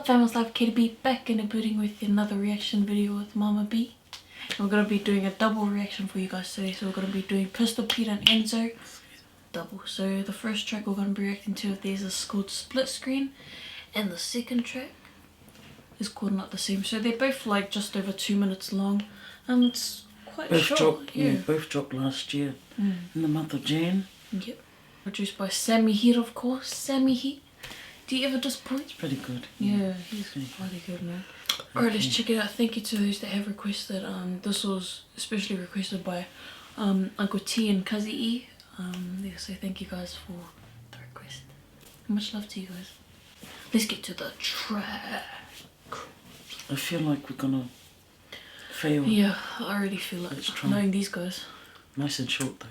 fam, it's live CaityB back in the building with another reaction video with MommaB. And we're going to be doing a double reaction for you guys today. So we're going to be doing Pistol Pete and Enzo double. So the first track we're going to be reacting to of these is called Split Screen. And the second track is called Not the Same. So they're both like just over 2 minutes long. And it's quite short. Yeah, both dropped last year in the month of Jan. Yep. Produced by SammyHeat, of course. SammyHeat. Do you ever disappoint? It's pretty good. Yeah, he's bloody good, man. Alright, let's check it out. Thank you to those that have requested. This was especially requested by Uncle T and CaityB. So thank you guys for the request. Much love to you guys. Let's get to the track. I feel like we're gonna fail. Yeah, I already feel it. Knowing these guys. Nice and short though.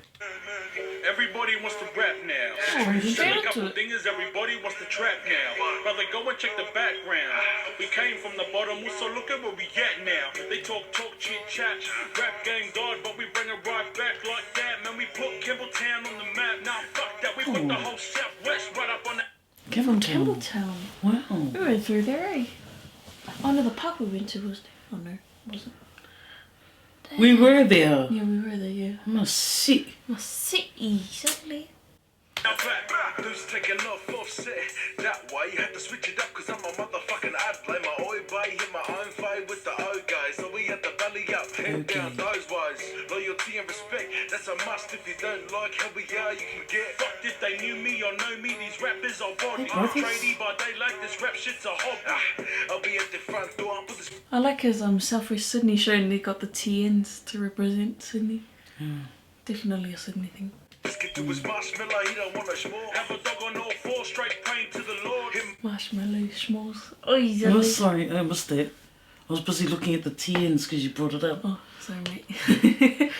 Everybody wants to rap now. Said a couple things, everybody wants to trap now. Brother, go and check the background. We came from the bottom, so look at where we at now. They talk, chit chat, rap game god, but we bring it right back like that. Man, we put Campbelltown on the map. Now fuck that, we put the whole Southwest right up on that. Campbelltown. Wow. We went through there, eh? Oh no, the park we went to was there. Oh no, wasn't. Damn. We were there. Yeah, we were there, yeah. Must sit. Exactly. Who's taking off offset? That way you had to switch it up, cause I'm a motherfucking ad play. My oi bay hit my own fight with the O guys. So we had the belly up, head down, those wise. Loyalty and respect, that's a must. If you don't like how we are, you can get fucked if they knew me or know me. These rappers are body. Tradie by daylight, this rap shit's a hobby. I'll be at the front door, I'll put this. I like his Southwest Sydney showing they got the TNs to represent Sydney. Definitely a Sydney thing. Get to his marshmallow, he don't want no more. Have a dog on all four, straight praying to the Lord. Marshmallow schmalls. Oh, he's Oh, sorry, I missed it. I was busy looking at the TNs because you brought it up. Oh, sorry, mate.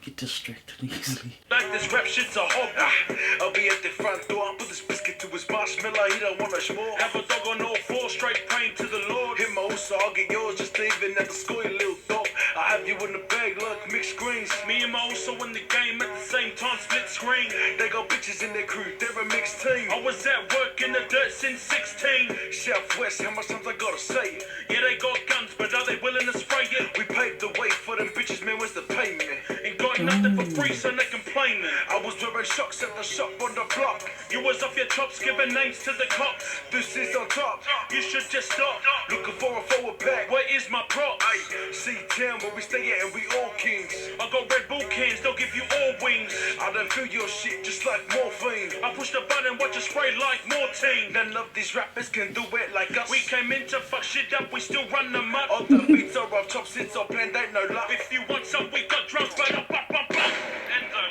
Get distracted easily. Like this rap shit's a hobby. I'll be at the front door, I'll put this biscuit to his marshmallow, he don't want no more. Have a dog on all four, straight praying to the Lord. Him also, I'll get yours, just leaving at the school, you little dog. I have you in the bag, look, mixed screens. Me and my also in the game at the same time, split screen. They got bitches in their crew, they're a mixed team. I was at work in the dirt since 16. Southwest, how much times I gotta say it? Yeah, they got guns, but are they willing to spray it? We paved the way for them bitches, man, where's the payment? Ain't got nothing for free, so they complaining. I was wearing shocks at the shop on the block. You was off your chops, giving names to the cops. This is on top, you should just stop. Looking for a forward pack, where is my props? C-Town, where we stay at and we all kings. I got Red Bull cans, they'll give you all wings. I don't feel your shit just like morphine. I push the button, watch it spray like Mortine. None of these rappers can do it like us. We came in to fuck shit up, we still run them up. All the beats are off top, since our plan ain't no luck. If you want some, we got drums, but up. Enzo,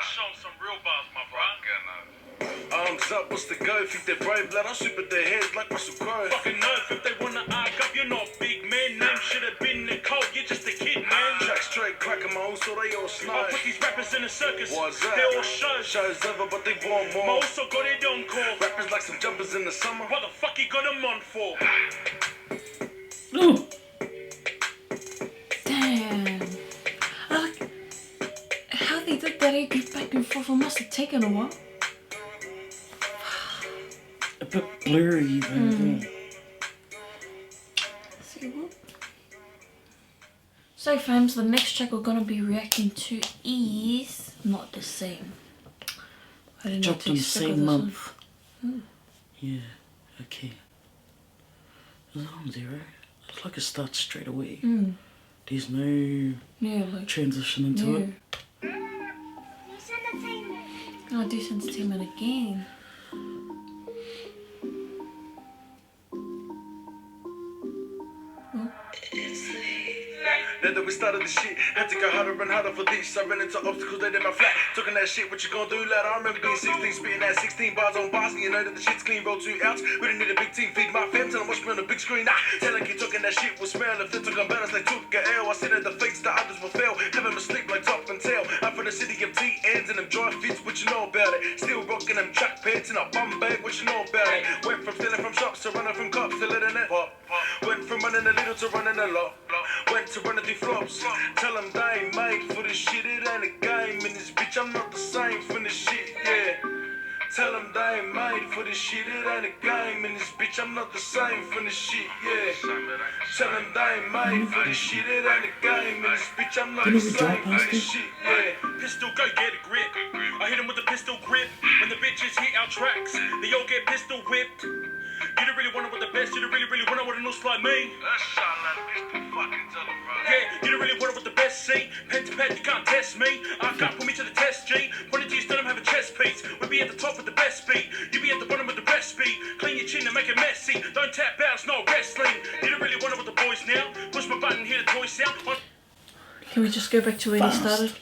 show some real bars, my bro. Arms up, what's the go? Think they're brave, let us shoot at their heads like Russell Crowe. Fucking nerve, if they wanna arc up, you're not big man. Name should have been Nicole, you're just a kid, man. Track straight, crack 'em all, so they all snow. I put these rappers in a circus, they all show. Show's over, but they want more. Mose also got it on call. Rappers like some jumpers in the summer. What the fuck he got them on for? Ooh. Damn. I like how they did that AP back and forth. It must have taken a while. A bit blurry even. See what? So fams, the next track we're gonna be reacting to is Not the Same. I didn't know Dropped in the same month. Yeah, okay. As long as zero. It's like it starts straight away. There's no transition into it. Oh, do entertainment again. Now that we started the shit, had to go harder and harder for this. I ran into obstacles, they did my flat. Talking that shit, what you gonna do, lad? I remember being 16, spitting that 16 bars on bars, and you know that the shit's clean, roll 2 outs. We didn't need a big team, feed my fam, tell them watch me on the big screen. Tell like you talking that shit will smell. If they took them better, they took a L. I said that the fakes, the others will fail. Living my sleep like top and tail. I'm from the city of TNs and them dry fits, what you know about it? Still rocking them track pants and a bum bag, what you know about it? Went from stealing from shops to running from cops to letting it pop. Went from running a little to running a lot. Went to running through flops. Tell them they ain't made for this shit, it ain't a game in this bitch. I'm not the same for this shit, yeah. Tell them they ain't made for this shit, it ain't a game. And this bitch, I'm not the same from the shit, yeah. Tell them they ain't made for this shit, it ain't a game. And this bitch, I'm not the same from this shit, yeah. Pistol, go get a grip. I hit him with the pistol grip. When the bitches hit our tracks, they all get pistol whipped. You don't really want it with the best, you don't really want it with a noose like me. That's shot like pistol fucking tell him, right? Yeah, you don't really want it with the best, see? Pen to pen, you can't test me. I can't put me to the test, G. When it still have a chest piece. We be at the top with the best beat. You be at the bottom with the rest beat. Clean your chin and make it messy. Don't tap out, it's not wrestling. You don't really want it with the boys now. Push my button, hear the toy sound. Can we just go back to where he started?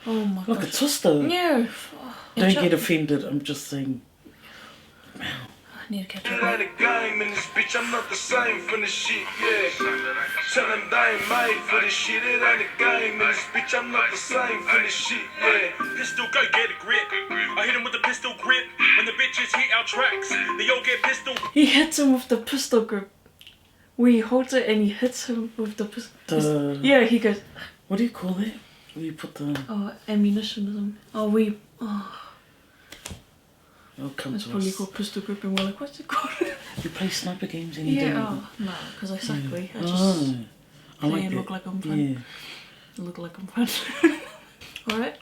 Oh my god. Look, it's Twister. Yeah. Don't get offended, I'm just saying. I need to catch It up. ain't a game in this bitch, I'm not the same from the shit, yeah. Tell them they ain't made for this shit, it ain't a game in this bitch, I'm not the same from the shit, yeah. Pistol, go get a grip. I hit him with the pistol grip. When the bitches hit our tracks, they all get pistol. He hits him with the pistol grip. Where he holds it and he hits him with the pistol. Yeah, he goes. What do you call that? Where you put the... Oh, ammunition or something. Oh, we... Oh. It'll come That's to probably us. called pistol grip and we're like, what's it called? You play sniper games and you Yeah, don't... oh, no, because I suck, boy. I just I like play and that. look like I'm fun. Yeah. Look like I'm fun. Alright?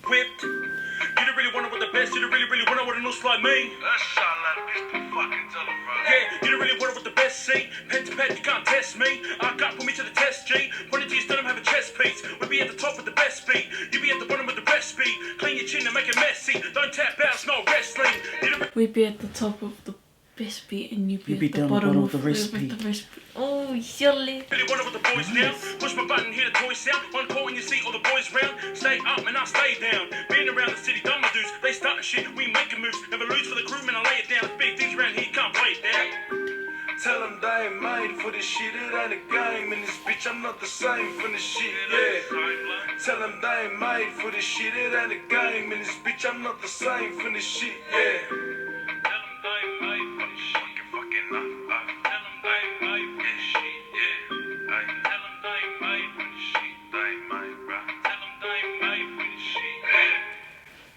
Whipped. You don't really want it with the best, you don't really want it with a noose like me. That's shot like pistol fucking tell him, right? Yeah, you don't really want it with the best, see? Pen to pen, you can't test me. I can't put me to the test, G. When it still have a chest piece. We be at the top with the best beat. You be at the bottom with the rest beat. Clean your chin and make it messy. Don't tap out, it's not wrestling. You don't We'd be at the top of the best beat and you'd be You'd be at the down bottom of the rest with beat. the rest beat. Oh, silly. really want it with the boys now. Push my button, hear the toy sound. One call and you see all the boys round. Stay up and I stay down. Being around the city, done my dudes. They starting shit, we making moves. Never lose for the crew, man, I lay it down. There's big things around here, you can't play it down. Tell them they ain't made for this shit, it ain't a game. And this bitch, I'm not the same from the shit, yeah. Tell them they ain't made for this shit, it ain't a game. And this bitch, I'm not the same from the shit, yeah. Tell them they ain't made for this shit. Fucking Tell them they ain't made for this shit, yeah. Tell them they ain't made for this shit, they ain't made, bruh. Tell them they ain't made for this shit,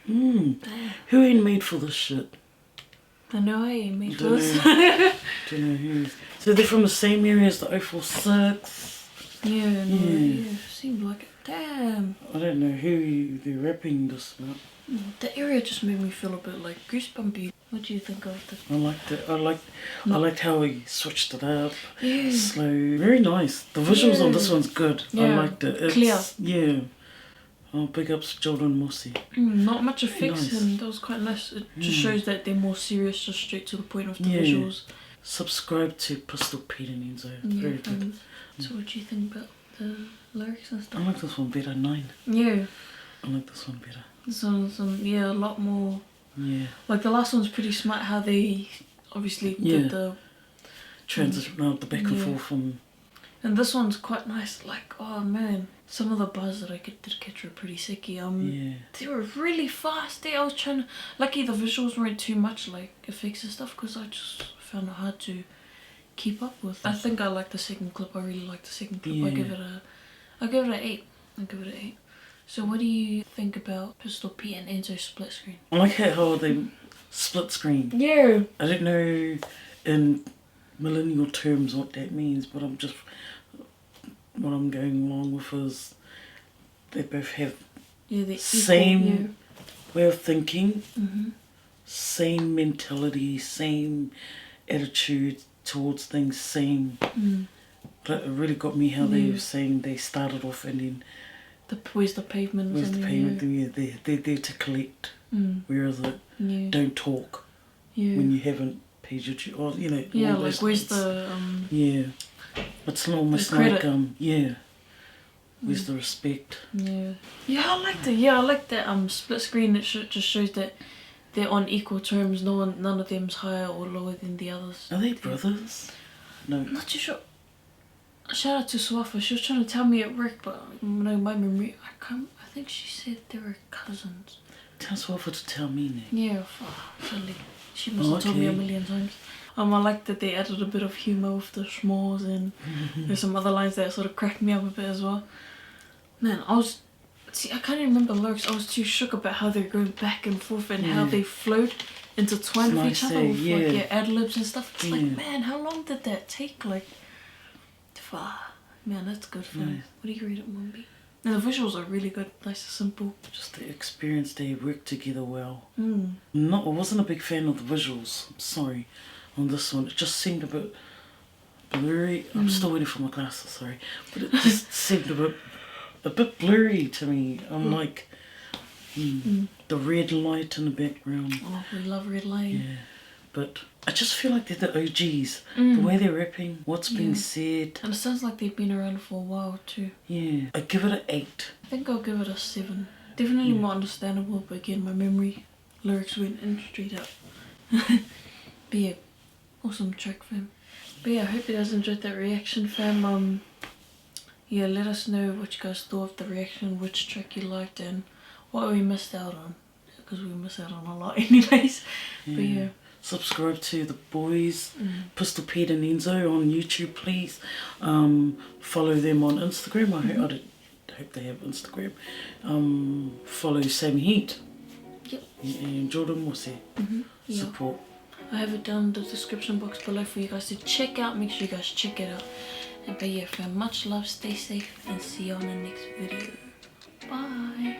yeah. Who ain't made for this shit? I know I ain't made for Don't this. Don't know who. So they're from the same area as the 046. Yeah, seemed like it. Damn. I don't know who they're rapping this about. The area just made me feel a bit like goosebumpy. What do you think of the... I liked it. I liked how he switched it up. Yeah. Slow. Very nice. The visuals on this one's good. I Yeah. liked it. It's, Clear. Yeah. Oh, big ups Jorden Mose. Not much effects Nice. and that was quite nice. It just shows that they're more serious, just straight to the point of the Yeah. visuals. Subscribe to Pistol Pete and Enzo. Yeah, Very good. so what do you think about the lyrics and I stuff? like this one better. 9. Yeah, I like this one better. this one's yeah, a lot more. Yeah. Like the last one's pretty smart how they obviously did the... Transition, the back and forth And this one's quite nice. Like, oh man, some of the bars that I did catch were pretty sicky. yeah. They were really fast. I was trying to... Lucky the visuals weren't too much like effects and stuff because I just found it hard to keep up with. I think I like the second clip. I really like the second clip. Yeah. I give it an 8. I give it an 8. So what do you think about Pistol Pete and Enzo split screen? I like how they split screen. Yeah. I don't know in millennial terms what that means, but what I'm going along with is they both have Yeah, the same way of thinking, Mm-hmm. same mentality, same attitude towards things, same. But it really got me how they were saying they started off and then Where's the pavement? where's the payment? Yeah, they're there to collect. Whereas it don't talk when you haven't paid your due, or you know. Yeah, all like those where's things. the Yeah, it's almost the like credit? yeah. Where's the respect? Yeah, I like the I like that split screen. It just shows that they're on equal terms. None of them's higher or lower than the others. Are they brothers? No. I'm not too sure. Shout out to Swafa. She was trying to tell me at work, but no, my memory. I think she said they were cousins. Tell Swafa to tell me now. Yeah, silly. She must have told me a million times. I like that they added a bit of humour with the schmores and there's some other lines that sort of cracked me up a bit as well. Man, I can't even remember the lyrics. I was too shook about how they're going back and forth and how they flowed intertwined with each other with like your ad-libs and stuff. It's like, man, how long did that take? Like, man, that's good fun. What do you rate it, MommaB? And the visuals are really good, nice and simple. Just the experience, they work together well. I wasn't a big fan of the visuals, I'm sorry, on this one. It just seemed a bit blurry. I'm still waiting for my glasses, sorry. But it just seemed a bit blurry to me. I'm like, the red light in the background. Oh, we love red lighting. Yeah, but I just feel like they're the OGs. The way they're rapping, what's being said. And it sounds like they've been around for a while too. Yeah, I give it an 8. I think I'll give it a 7. Definitely more understandable, but again, my memory lyrics went in straight up. But yeah, awesome track, fam. But yeah, I hope you guys enjoyed that reaction, fam. Yeah, let us know what you guys thought of the reaction, which track you liked, and what we missed out on. Because we missed out on a lot anyways. But yeah. Subscribe to the boys, Pistol Pete and Enzo on YouTube, please. Follow them on Instagram. I hope they have Instagram. Follow SammyHeat. Yep. And Jorden, Mose. Support. I have it down in the description box below for you guys to check out. Make sure you guys check it out. But yeah, fam, much love, stay safe, and see you on the next video. Bye.